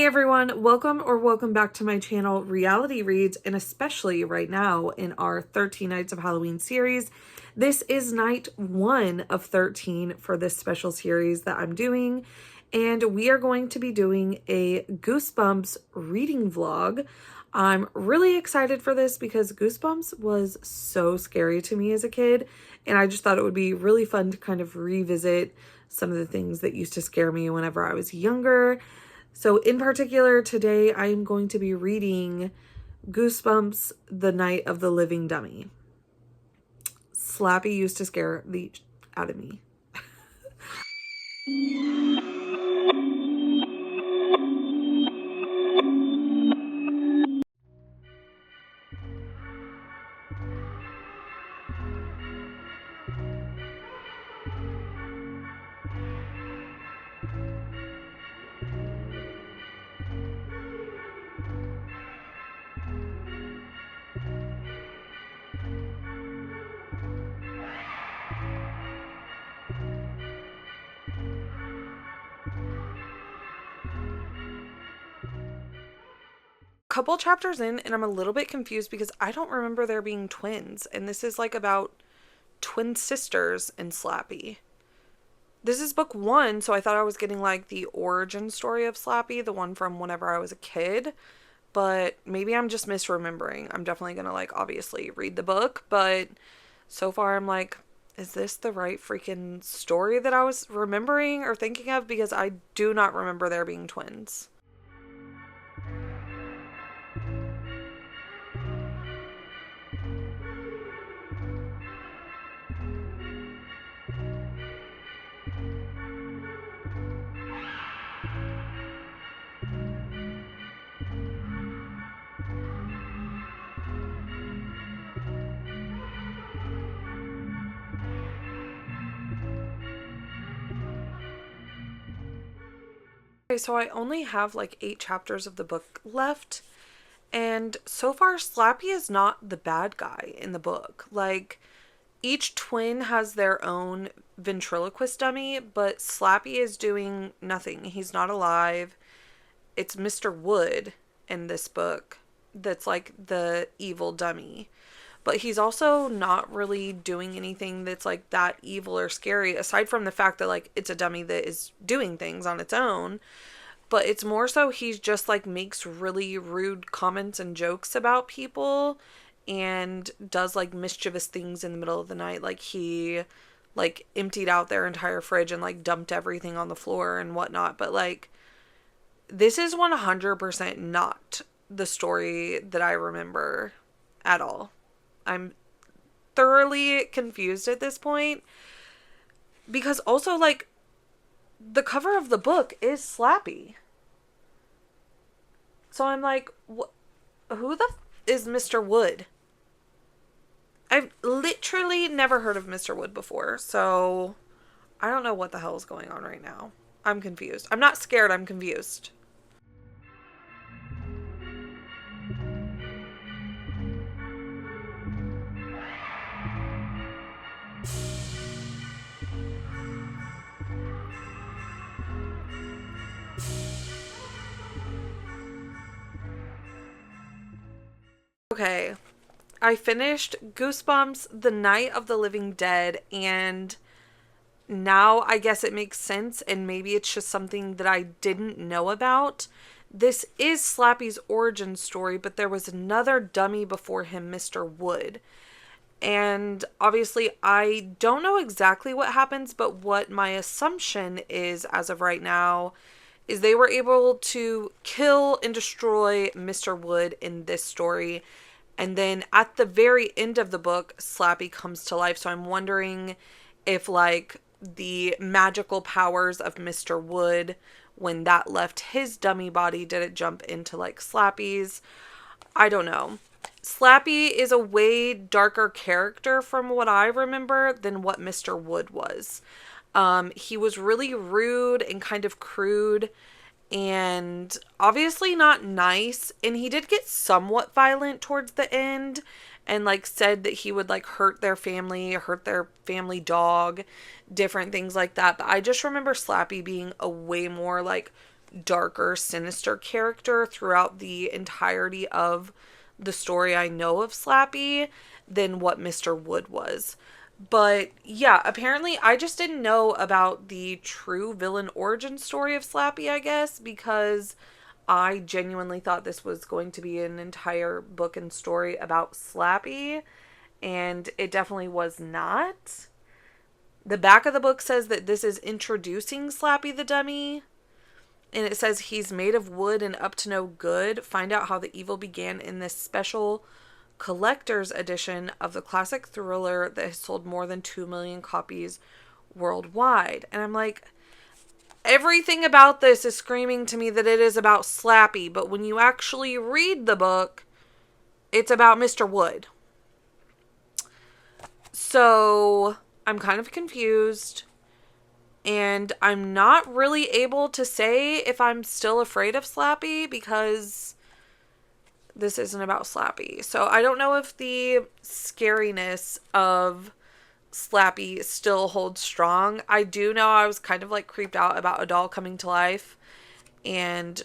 Hey everyone, welcome back to my channel, Reality Reads, and especially right now in our 13 Nights of Halloween series. This is night 1 of 13 for this special series that I'm doing, and we are going to be doing a Goosebumps reading vlog. I'm really excited for this because Goosebumps was so scary to me as a kid, and I just thought it would be really fun to kind of revisit some of the things that used to scare me whenever I was younger. So in particular, today I am going to be reading Goosebumps, The Night of the Living Dummy. Slappy used to scare the out of me. Couple chapters in and I'm a little bit confused because I don't remember there being twins, and this is like about twin sisters in Slappy. This is book 1, so I thought I was getting like the origin story of Slappy, the one from whenever I was a kid, but maybe I'm just misremembering. I'm definitely gonna like obviously read the book, but so far I'm like, is this the right freaking story that I was remembering or thinking of? Because I do not remember there being twins. Okay, so I only have like 8 chapters of the book left, and so far Slappy is not the bad guy in the book. Like, each twin has their own ventriloquist dummy, but Slappy is doing nothing. He's not alive. It's Mr. Wood in this book that's like the evil dummy. But he's also not really doing anything that's like that evil or scary, aside from the fact that like it's a dummy that is doing things on its own. But it's more so he's just like makes really rude comments and jokes about people and does like mischievous things in the middle of the night. Like he like emptied out their entire fridge and like dumped everything on the floor and whatnot. But like, this is 100% not the story that I remember at all. I'm thoroughly confused at this point because also like the cover of the book is Slappy. So I'm like, who the is Mr. Wood? I've literally never heard of Mr. Wood before, so I don't know what the hell is going on right now. I'm confused. I'm not scared, I'm confused. Okay, I finished Goosebumps, The Night of the Living Dead, and now I guess it makes sense, and maybe it's just something that I didn't know about. This is Slappy's origin story, but there was another dummy before him, Mr. Wood. And obviously, I don't know exactly what happens, but what my assumption is as of right now is they were able to kill and destroy Mr. Wood in this story. And then at the very end of the book, Slappy comes to life. So I'm wondering if like the magical powers of Mr. Wood, when that left his dummy body, did it jump into like Slappy's? I don't know. Slappy is a way darker character from what I remember than what Mr. Wood was. He was really rude and kind of crude and obviously not nice. And he did get somewhat violent towards the end and like said that he would like hurt their family dog, different things like that. But I just remember Slappy being a way more like darker, sinister character throughout the entirety of the story I know of Slappy than what Mr. Wood was. But yeah, apparently I just didn't know about the true villain origin story of Slappy, I guess, because I genuinely thought this was going to be an entire book and story about Slappy, and it definitely was not. The back of the book says that this is introducing Slappy the Dummy, and it says he's made of wood and up to no good. Find out how the evil began in this special collector's edition of the classic thriller that has sold more than 2 million copies worldwide. And I'm like, everything about this is screaming to me that it is about Slappy, but when you actually read the book, it's about Mr. Wood. So I'm kind of confused, and I'm not really able to say if I'm still afraid of Slappy because this isn't about Slappy. So I don't know if the scariness of Slappy still holds strong. I do know I was kind of like creeped out about a doll coming to life, and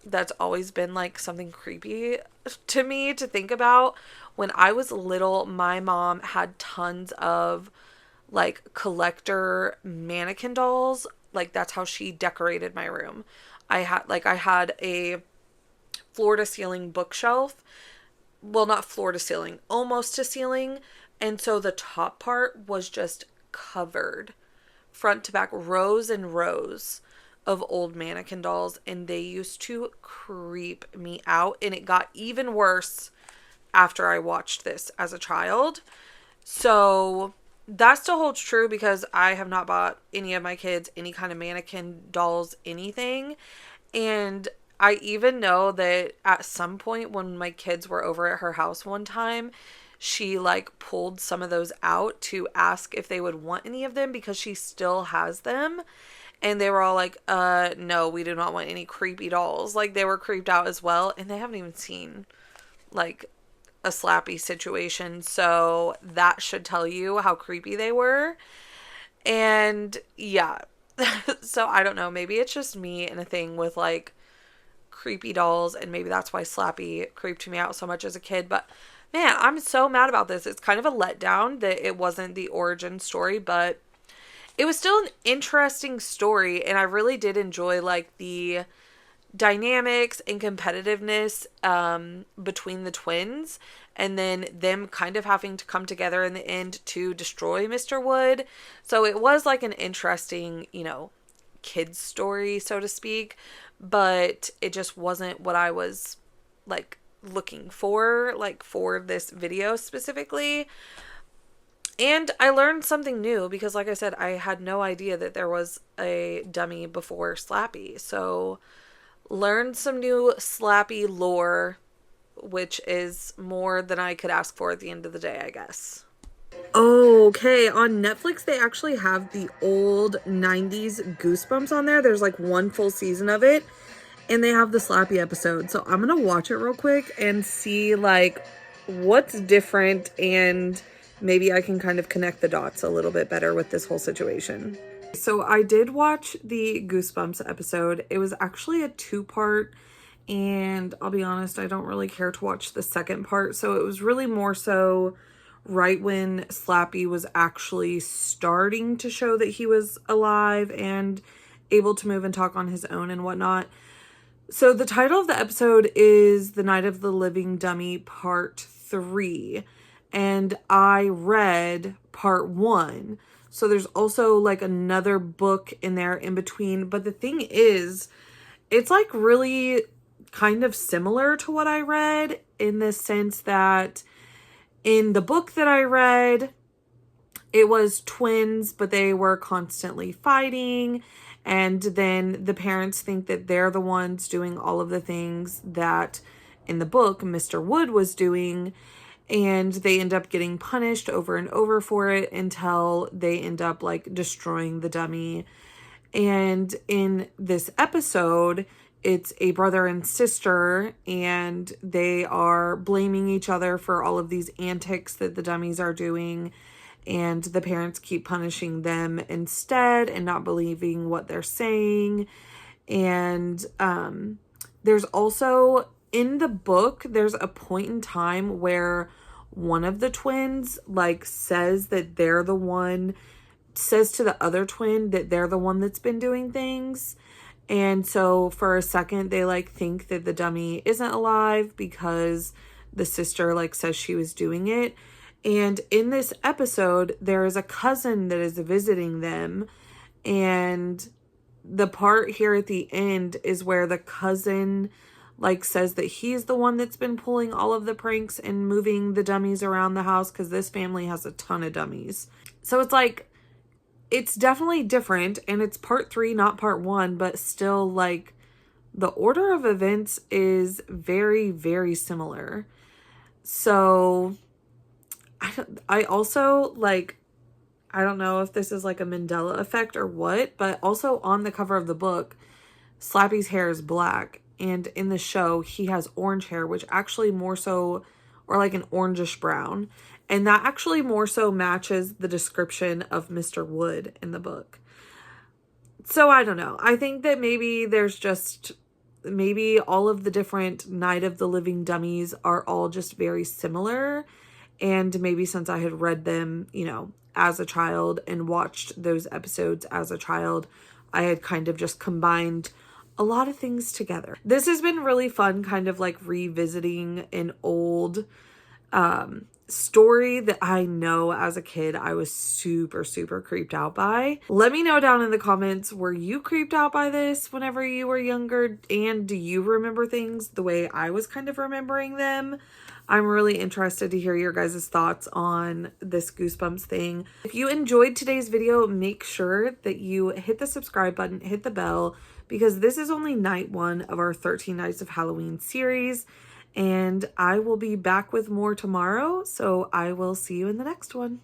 that's always been like something creepy to me to think about. When I was little, my mom had tons of like collector mannequin dolls. Like that's how she decorated my room. I had a floor to ceiling bookshelf. Well, not floor to ceiling, almost to ceiling. And so the top part was just covered front to back, rows and rows of old mannequin dolls. And they used to creep me out. And it got even worse after I watched this as a child. So that still holds true because I have not bought any of my kids any kind of mannequin dolls, anything. And I even know that at some point when my kids were over at her house one time, she like pulled some of those out to ask if they would want any of them because she still has them. And they were all like, no, we do not want any creepy dolls. Like they were creeped out as well. And they haven't even seen like a Slappy situation. So that should tell you how creepy they were. And yeah. So I don't know. Maybe it's just me and a thing with like creepy dolls, and maybe that's why Slappy creeped me out so much as a kid. But man, I'm so mad about this. It's kind of a letdown that it wasn't the origin story, but it was still an interesting story, and I really did enjoy like the dynamics and competitiveness between the twins, and then them kind of having to come together in the end to destroy Mr. Wood. So it was like an interesting, kids story, so to speak, but it just wasn't what I was like looking for, like for this video specifically. And I learned something new because, like I said, I had no idea that there was a dummy before Slappy. So learned some new Slappy lore, which is more than I could ask for at the end of the day, I guess. Okay, on Netflix, they actually have the old 90s Goosebumps on there. There's like one full season of it, and they have the Slappy episode. So I'm going to watch it real quick and see like what's different, and maybe I can kind of connect the dots a little bit better with this whole situation. So I did watch the Goosebumps episode. It was actually a 2-part, and I'll be honest, I don't really care to watch the second part. So it was really more so right when Slappy was actually starting to show that he was alive and able to move and talk on his own and whatnot. So the title of the episode is The Night of the Living Dummy Part 3. And I read Part 1. So there's also like another book in there in between. But the thing is, it's like really kind of similar to what I read in the sense that in the book that I read, it was twins, but they were constantly fighting. And then the parents think that they're the ones doing all of the things that in the book Mr. Wood was doing. And they end up getting punished over and over for it until they end up like destroying the dummy. And in this episode, it's a brother and sister, and they are blaming each other for all of these antics that the dummies are doing. And the parents keep punishing them instead and not believing what they're saying. And there's also, in the book, there's a point in time where one of the twins like says that they're the one, says to the other twin that they're the one that's been doing things. And so for a second they like think that the dummy isn't alive because the sister like says she was doing it. And in this episode there is a cousin that is visiting them, and the part here at the end is where the cousin like says that he's the one that's been pulling all of the pranks and moving the dummies around the house because this family has a ton of dummies. So it's like, it's definitely different, and it's part 3, not part 1, but still like the order of events is very, very similar. So I also like, I don't know if this is like a Mandela effect or what, but also on the cover of the book, Slappy's hair is black, and in the show he has orange hair, which actually more so, or like an orangish brown, and that actually more so matches the description of Mr. Wood in the book. So I don't know. I think that maybe there's just, maybe all of the different Night of the Living Dummies are all just very similar, and maybe since I had read them, you know, as a child and watched those episodes as a child, I had kind of just combined a lot of things together. This has been really fun, kind of like revisiting an old story that I know as a kid I was super, super creeped out by. Let me know down in the comments, were you creeped out by this whenever you were younger? And do you remember things the way I was kind of remembering them? I'm really interested to hear your guys' thoughts on this Goosebumps thing. If you enjoyed today's video, make sure that you hit the subscribe button, hit the bell, because this is only night 1 of our 13 Nights of Halloween series, and I will be back with more tomorrow, so I will see you in the next one.